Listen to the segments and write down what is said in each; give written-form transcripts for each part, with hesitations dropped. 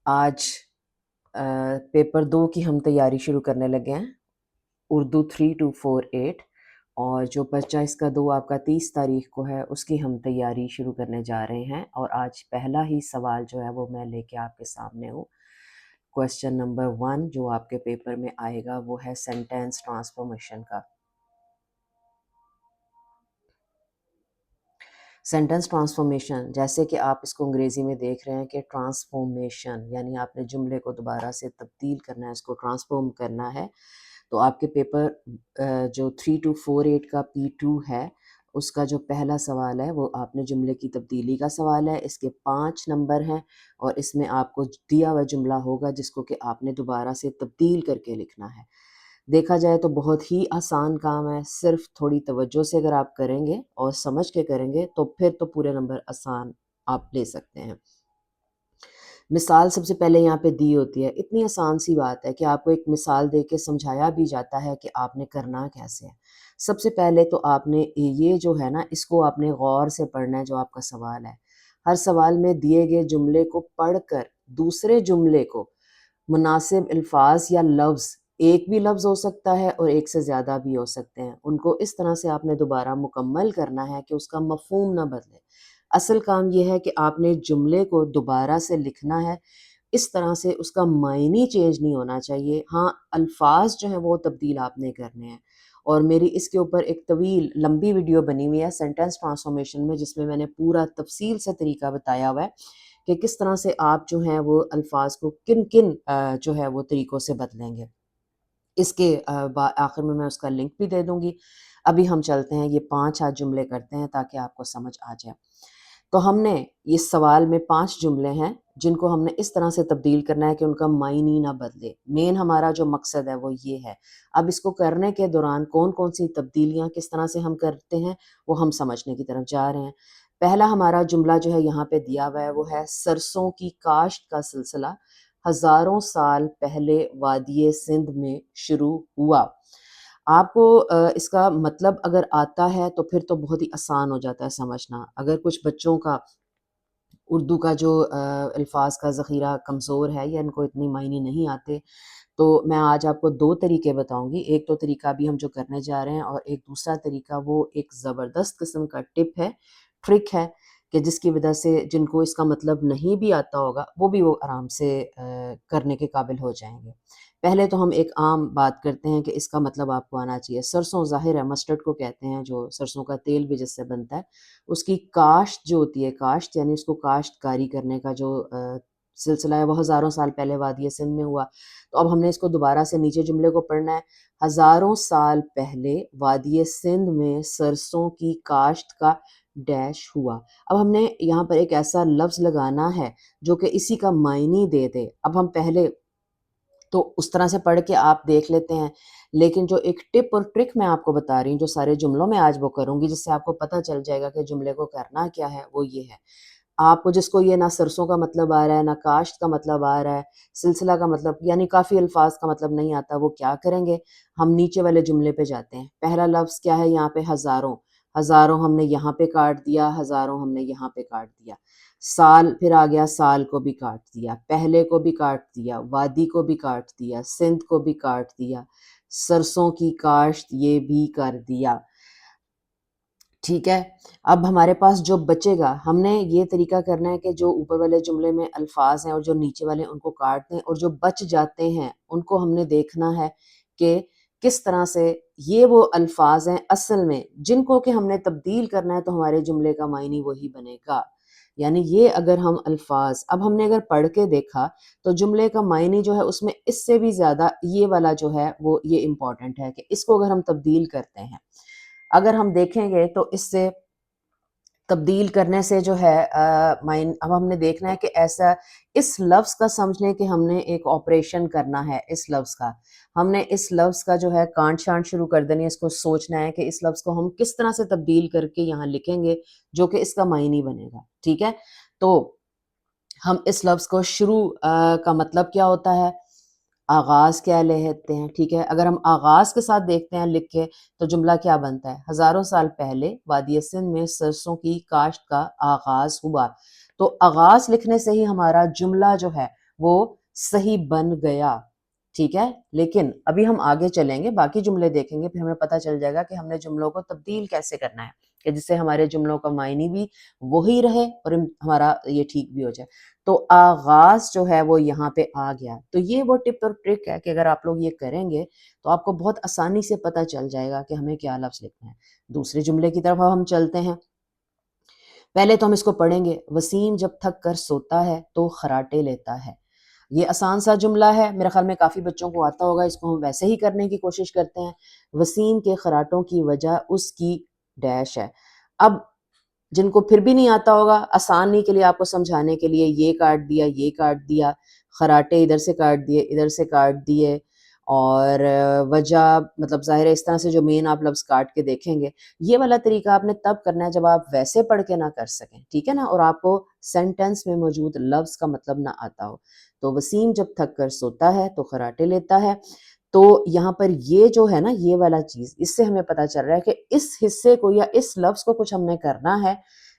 آج پیپر 2 کی ہم تیاری شروع کرنے لگے ہیں، اردو 3248، اور جو پرچہ اس کا 2 آپ کا 30 تاریخ کو ہے اس کی ہم تیاری شروع کرنے جا رہے ہیں۔ اور آج پہلا ہی سوال جو ہے وہ میں لے کے آپ کے سامنے ہوں۔ کویسچن نمبر 1 جو آپ کے پیپر میں آئے گا وہ ہے سینٹینس ٹرانسفارمیشن کا۔ سینٹنس ٹرانسفارمیشن، جیسے کہ آپ اس کو انگریزی میں دیکھ رہے ہیں کہ ٹرانسفارمیشن، یعنی آپ نے جملے کو دوبارہ سے تبدیل کرنا ہے، اس کو ٹرانسفارم کرنا ہے۔ تو آپ کے پیپر جو 3248 کا P2 ہے اس کا جو پہلا سوال ہے وہ آپ نے جملے کی تبدیلی کا سوال ہے۔ اس کے 5 نمبر ہیں اور اس میں آپ کو دیا ہوا جملہ ہوگا جس کو کہ آپ نے دوبارہ سے تبدیل کر کے لکھنا ہے۔ دیکھا جائے تو بہت ہی آسان کام ہے، صرف تھوڑی توجہ سے اگر آپ کریں گے اور سمجھ کے کریں گے تو پھر تو پورے نمبر آسان آپ لے سکتے ہیں۔ مثال سب سے پہلے یہاں پہ دی ہوتی ہے، اتنی آسان سی بات ہے کہ آپ کو ایک مثال دے کے سمجھایا بھی جاتا ہے کہ آپ نے کرنا کیسے ہے۔ سب سے پہلے تو آپ نے یہ جو ہے نا اس کو آپ نے غور سے پڑھنا ہے جو آپ کا سوال ہے۔ ہر سوال میں دیے گئے جملے کو پڑھ کر دوسرے جملے کو مناسب الفاظ یا لفظ، ایک بھی لفظ ہو سکتا ہے اور ایک سے زیادہ بھی ہو سکتے ہیں، ان کو اس طرح سے آپ نے دوبارہ مکمل کرنا ہے کہ اس کا مفہوم نہ بدلے۔ اصل کام یہ ہے کہ آپ نے جملے کو دوبارہ سے لکھنا ہے، اس طرح سے اس کا معنی چینج نہیں ہونا چاہیے، ہاں الفاظ جو ہیں وہ تبدیل آپ نے کرنے ہیں۔ اور میری اس کے اوپر ایک طویل لمبی ویڈیو بنی ہوئی ہے سینٹینس ٹرانسفارمیشن میں، جس میں میں نے پورا تفصیل سے طریقہ بتایا ہوا ہے کہ کس طرح سے آپ جو ہیں وہ الفاظ کو کن کن جو ہے وہ طریقوں سے بدلیں گے۔ اس کے آخر میں اس کا لنک بھی دے دوں گی۔ ابھی ہم چلتے ہیں، یہ 5 آج جملے کرتے ہیں تاکہ آپ کو سمجھ آ جائے۔ تو ہم نے اس سوال میں 5 جملے ہیں جن کو ہم نے اس طرح سے تبدیل کرنا ہے کہ ان کا معنی نہ بدلے۔ مین ہمارا جو مقصد ہے وہ یہ ہے۔ اب اس کو کرنے کے دوران کون کون سی تبدیلیاں کس طرح سے ہم کرتے ہیں وہ ہم سمجھنے کی طرف جا رہے ہیں۔ پہلا ہمارا جملہ جو ہے یہاں پہ دیا ہوا ہے وہ ہے سرسوں کی کاشت کا سلسلہ ہزاروں سال پہلے وادی سندھ میں شروع ہوا۔ آپ کو اس کا مطلب اگر آتا ہے تو پھر تو بہت ہی آسان ہو جاتا ہے سمجھنا۔ اگر کچھ بچوں کا اردو کا جو الفاظ کا ذخیرہ کمزور ہے یا ان کو اتنی معنی نہیں آتے تو میں آج آپ کو 2 طریقے بتاؤں گی۔ ایک تو طریقہ بھی ہم جو کرنے جا رہے ہیں اور ایک دوسرا طریقہ وہ ایک زبردست قسم کا ٹپ ہے، ٹرک ہے کہ جس کی وجہ سے جن کو اس کا مطلب نہیں بھی آتا ہوگا وہ آرام سے کرنے کے قابل ہو جائیں گے۔ پہلے تو ہم ایک عام بات کرتے ہیں کہ اس کا مطلب آپ کو آنا چاہیے۔ سرسوں ظاہر ہے مسٹرڈ کو کہتے ہیں، جو سرسوں کا تیل بھی جس سے بنتا ہے، اس کی کاشت جو ہوتی ہے، کاشت یعنی اس کو کاشت کاری کرنے کا جو سلسلہ ہے وہ ہزاروں سال پہلے وادی سندھ میں ہوا۔ تو اب ہم نے اس کو دوبارہ سے نیچے جملے کو پڑھنا ہے۔ ہزاروں سال پہلے وادی سندھ میں سرسوں کی کاشت کا ڈیش ہوا۔ اب ہم نے یہاں پر ایک ایسا لفظ لگانا ہے جو کہ اسی کا معنی دے دے۔ اب ہم پہلے تو اس طرح سے پڑھ کے آپ دیکھ لیتے ہیں، لیکن جو ایک ٹپ اور ٹرک میں آپ کو بتا رہی ہوں جو سارے جملوں میں آج وہ کروں گی، جس سے آپ کو پتہ چل جائے گا کہ جملے کو کرنا کیا ہے، وہ یہ ہے۔ آپ کو جس کو یہ نہ سرسوں کا مطلب آ رہا ہے، نہ کاشت کا مطلب آ رہا ہے، سلسلہ کا مطلب یعنی کافی الفاظ کا مطلب نہیں آتا، وہ کیا کریں گے؟ ہم نیچے والے جملے پہ جاتے ہیں۔ پہلا لفظ کیا ہے یہاں پہ؟ ہزاروں۔ ہزاروں ہم نے یہاں پہ کاٹ دیا، ہزاروں ہم نے یہاں پہ کاٹ دیا۔ سال پھر آ گیا، سال کو بھی کاٹ دیا، پہلے کو بھی کاٹ دیا، وادی کو بھی کاٹ دیا، سندھ کو بھی کاٹ دیا، سرسوں کی کاشت یہ بھی کر دیا۔ ٹھیک ہے، اب ہمارے پاس جو بچے گا، ہم نے یہ طریقہ کرنا ہے کہ جو اوپر والے جملے میں الفاظ ہیں اور جو نیچے والے ان کو کاٹ دیں، اور جو بچ جاتے ہیں ان کو ہم نے دیکھنا ہے کہ کس طرح سے یہ وہ الفاظ ہیں اصل میں جن کو کہ ہم نے تبدیل کرنا ہے، تو ہمارے جملے کا معنی وہی بنے گا۔ یعنی یہ اگر ہم الفاظ اب ہم نے اگر پڑھ کے دیکھا تو جملے کا معنی جو ہے اس میں اس سے بھی زیادہ یہ والا جو ہے وہ یہ امپورٹنٹ ہے کہ اس کو اگر ہم تبدیل کرتے ہیں، اگر ہم دیکھیں گے تو اس سے تبدیل کرنے سے جو ہے اب ہم نے دیکھنا ہے کہ ایسا اس لفظ کا سمجھنے کہ ہم نے ایک آپریشن کرنا ہے، اس لفظ کا ہم نے اس لفظ کا جو ہے کانٹ شانٹ شروع کر دینی ہے، اس کو سوچنا ہے کہ اس لفظ کو ہم کس طرح سے تبدیل کر کے یہاں لکھیں گے جو کہ اس کا معنی بنے گا۔ ٹھیک ہے، تو ہم اس لفظ کو شروع کا مطلب کیا ہوتا ہے، آغاز کیا لیتے ہیں۔ ٹھیک ہے، اگر ہم آغاز کے ساتھ دیکھتے ہیں لکھ کے تو جملہ کیا بنتا ہے؟ ہزاروں سال پہلے وادی سندھ میں سرسوں کی کاشت کا آغاز ہوا۔ تو آغاز لکھنے سے ہی ہمارا جملہ جو ہے وہ صحیح بن گیا، ٹھیک ہے. لیکن ابھی ہم آگے چلیں گے، باقی جملے دیکھیں گے، پھر ہمیں پتہ چل جائے گا کہ ہم نے جملوں کو تبدیل کیسے کرنا ہے کہ جس سے ہمارے جملوں کا معنی بھی وہی رہے اور ہمارا یہ ٹھیک بھی ہو جائے. تو آغاز جو ہے وہ یہاں پہ آ گیا. تو یہ وہ ٹپ اور ٹرک ہے کہ اگر آپ لوگ یہ کریں گے تو آپ کو بہت آسانی سے پتہ چل جائے گا کہ ہمیں کیا لفظ لکھنا ہے. دوسرے جملے کی طرف ہم چلتے ہیں. پہلے تو ہم اس کو پڑھیں گے. وسیم جب تھک کر سوتا ہے تو خراٹے لیتا ہے. یہ آسان سا جملہ ہے، میرے خیال میں کافی بچوں کو آتا ہوگا. اس کو ہم ویسے ہی کرنے کی کوشش کرتے ہیں. وسیم کے خراٹوں کی وجہ اس کی ڈیش ہے. اب جن کو پھر بھی نہیں آتا ہوگا، آسانی کے لیے آپ کو سمجھانے کے لیے یہ کاٹ دیا، یہ کاٹ دیا، خراٹے ادھر سے کاٹ دیے، ادھر سے کاٹ دیے، اور وجہ مطلب ظاہر ہے اس طرح سے جو مین آپ لفظ کاٹ کے دیکھیں گے. یہ والا طریقہ آپ نے تب کرنا ہے جب آپ ویسے پڑھ کے نہ کر سکیں، ٹھیک ہے نا، اور آپ کو سینٹنس میں موجود لفظ کا مطلب نہ آتا ہو. تو وسیم جب تھک کر سوتا ہے تو خراٹے لیتا ہے. تو یہاں پر یہ جو ہے نا، یہ والا چیز، اس سے ہمیں پتہ چل رہا ہے کہ اس حصے کو یا اس لفظ کو کچھ ہم نے کرنا ہے.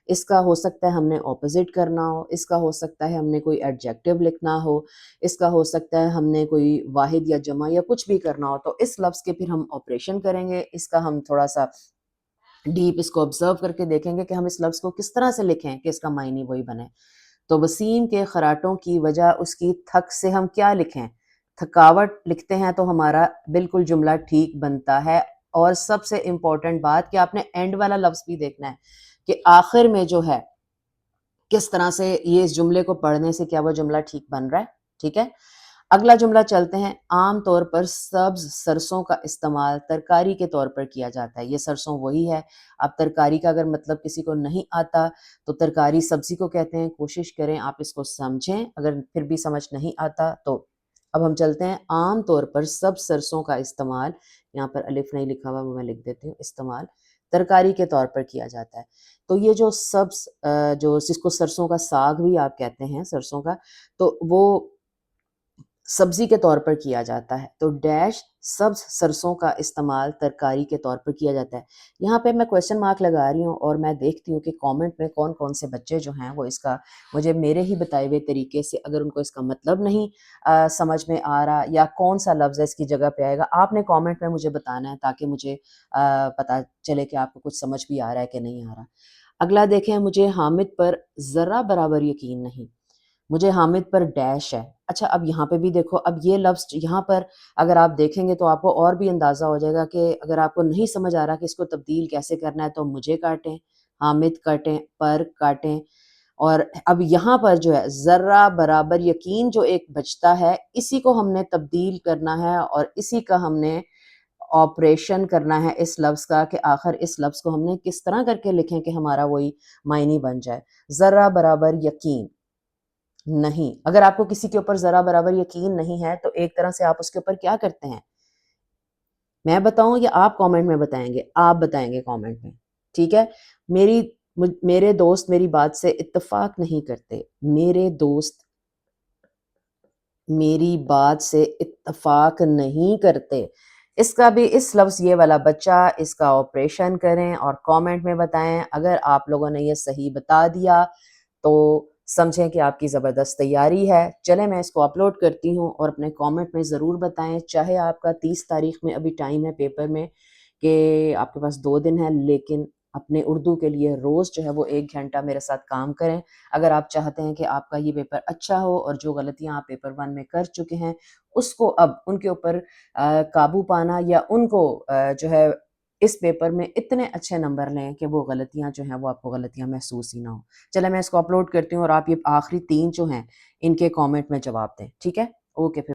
اس کا ہو سکتا ہے ہم نے اپوزٹ کرنا ہو، اس کا ہو سکتا ہے ہم نے کوئی ایڈجیکٹو لکھنا ہو، اس کا ہو سکتا ہے ہم نے کوئی واحد یا جمع یا کچھ بھی کرنا ہو. تو اس لفظ کے پھر ہم آپریشن کریں گے. اس کا ہم تھوڑا سا ڈیپ اس کو آبزرو کر کے دیکھیں گے کہ ہم اس لفظ کو کس طرح سے لکھیں کہ اس کا معنی وہی بنے. تو وسیم کے خراٹوں کی وجہ اس کی تھک سے ہم کیا لکھیں؟ تھکاوٹ لکھتے ہیں تو ہمارا بالکل جملہ ٹھیک بنتا ہے. اور سب سے امپورٹنٹ بات کہ آپ نے اینڈ والا لفظ بھی دیکھنا ہے کہ آخر میں جو ہے کس طرح سے یہ اس جملے کو پڑھنے سے کیا وہ جملہ ٹھیک بن رہا ہے. ٹھیک ہے، اگلا جملہ چلتے ہیں. عام طور پر سبز سرسوں کا استعمال ترکاری کے طور پر کیا جاتا ہے. یہ سرسوں وہی ہے. اب ترکاری کا اگر مطلب کسی کو نہیں آتا تو ترکاری سبزی کو کہتے ہیں. کوشش کریں آپ اس کو سمجھیں، اگر پھر بھی سمجھ نہیں آتا تو اب ہم چلتے ہیں. عام طور پر سبز سرسوں کا استعمال، یہاں پر الف نہیں لکھا ہوا، وہ میں لکھ دیتی ہوں، استعمال ترکاری کے طور پر کیا جاتا ہے. تو یہ جو سبز جو جس کو سرسوں کا ساگ بھی آپ کہتے ہیں، سرسوں کا، تو وہ سبزی کے طور پر کیا جاتا ہے. تو ڈیش سبز سرسوں کا استعمال ترکاری کے طور پر کیا جاتا ہے. یہاں پہ میں کویسچن مارک لگا رہی ہوں اور میں دیکھتی ہوں کہ کامنٹ میں کون کون سے بچے جو ہیں وہ اس کا مجھے میرے ہی بتائے ہوئے طریقے سے، اگر ان کو اس کا مطلب نہیں سمجھ میں آ رہا یا کون سا لفظ ہے اس کی جگہ پہ آئے گا، آپ نے کامنٹ میں مجھے بتانا ہے تاکہ مجھے پتہ چلے کہ آپ کو کچھ سمجھ بھی آ رہا ہے کہ نہیں آ رہا. اگلا دیکھیں. مجھے حامد پر ذرہ برابر یقین نہیں. مجھے حامد پر ڈیش ہے. اچھا، اب یہاں پہ بھی دیکھو، اب یہ لفظ یہاں پر اگر آپ دیکھیں گے تو آپ کو اور بھی اندازہ ہو جائے گا کہ اگر آپ کو نہیں سمجھ آ رہا کہ اس کو تبدیل کیسے کرنا ہے تو مجھے کاٹیں، حامد کاٹیں، پر کاٹیں. اور اب یہاں پر جو ہے ذرہ برابر یقین جو ایک بچتا ہے، اسی کو ہم نے تبدیل کرنا ہے اور اسی کا ہم نے آپریشن کرنا ہے اس لفظ کا کہ آخر اس لفظ کو ہم نے کس طرح کر کے لکھیں کہ ہمارا وہی معنی بن جائے. ذرہ برابر یقین نہیں. اگر آپ کو کسی کے اوپر ذرا برابر یقین نہیں ہے تو ایک طرح سے آپ اس کے اوپر کیا کرتے ہیں، میں بتاؤں یا آپ کامنٹ میں بتائیں گے؟ آپ بتائیں گے کامنٹ میں، ٹھیک ہے. میرے دوست میری بات سے اتفاق نہیں کرتے. میرے دوست میری بات سے اتفاق نہیں کرتے. اس کا بھی اس لفظ یہ والا بچہ اس کا آپریشن کریں اور کامنٹ میں بتائیں. اگر آپ لوگوں نے یہ صحیح بتا دیا تو سمجھیں کہ آپ کی زبردست تیاری ہے. چلیں میں اس کو اپلوڈ کرتی ہوں اور اپنے کامنٹ میں ضرور بتائیں. چاہے آپ کا 30 تاریخ میں ابھی ٹائم ہے پیپر میں کہ آپ کے پاس 2 دن ہے، لیکن اپنے اردو کے لیے روز جو ہے وہ 1 گھنٹہ میرے ساتھ کام کریں. اگر آپ چاہتے ہیں کہ آپ کا یہ پیپر اچھا ہو اور جو غلطیاں آپ پیپر 1 میں کر چکے ہیں اس کو اب ان کے اوپر قابو پانا یا ان کو جو ہے اس پیپر میں اتنے اچھے نمبر لیں کہ وہ غلطیاں جو ہیں وہ آپ کو غلطیاں محسوس ہی نہ ہوں. چلے میں اس کو اپلوڈ کرتی ہوں اور آپ یہ آخری 3 جو ہیں ان کے کامنٹ میں جواب دیں. ٹھیک ہے، اوکے. پھر